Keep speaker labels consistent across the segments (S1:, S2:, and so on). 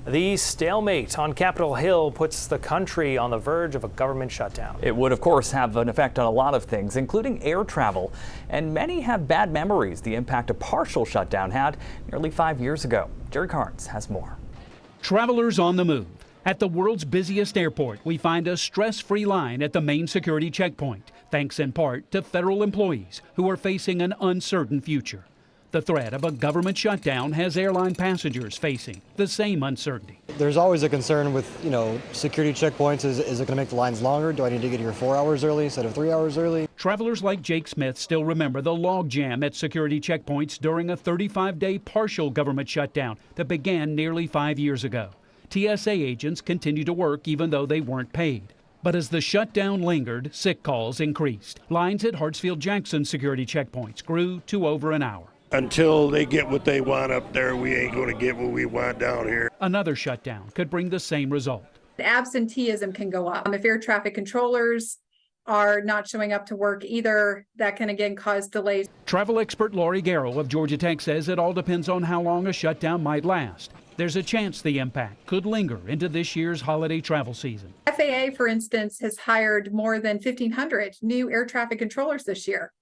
S1: The stalemate on Capitol Hill puts the country on the verge of a government shutdown.
S2: It would, of course, have an effect on a lot of things, including air travel. And many have bad memories the impact a partial shutdown had nearly 5 years ago. Jerry Carnes has more.
S3: Travelers on the move. At the world's busiest airport, we find a stress-free line at the main security checkpoint, thanks in part to federal employees who are facing an uncertain future. The threat of a government shutdown has airline passengers facing the same uncertainty.
S4: There's always a concern with, security checkpoints. Is it going to make the lines longer? Do I need to get here 4 hours early instead of 3 hours early?
S3: Travelers like Jake Smith still remember the logjam at security checkpoints during a 35-day partial government shutdown that began nearly 5 years ago. TSA agents continued to work even though they weren't paid. But as the shutdown lingered, sick calls increased. Lines at Hartsfield-Jackson security checkpoints grew to over an hour.
S5: Until they get what they want up there, we ain't going to get what we want down here.
S3: Another shutdown could bring the same result.
S6: Absenteeism can go up. If air traffic controllers are not showing up to work either, that can again cause delays.
S3: Travel expert Laurie Garrow of Georgia Tech says it all depends on how long a shutdown might last. There's a chance the impact could linger into this year's holiday travel season.
S6: FAA, for instance, has hired more than 1,500 new air traffic controllers this year.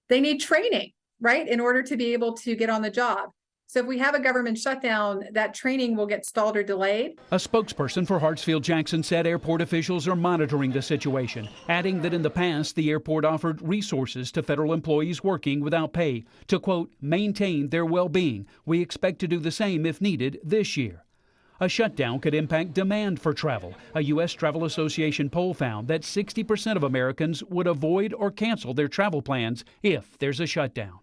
S6: They need training, right, in order to be able to get on the job. So if we have a government shutdown, that training will get stalled or delayed.
S3: A spokesperson for Hartsfield-Jackson said airport officials are monitoring the situation, adding that in the past the airport offered resources to federal employees working without pay to, quote, maintain their well-being. We expect to do the same if needed this year. A shutdown could impact demand for travel. A U.S. Travel Association poll found that 60% of Americans would avoid or cancel their travel plans if there's a shutdown.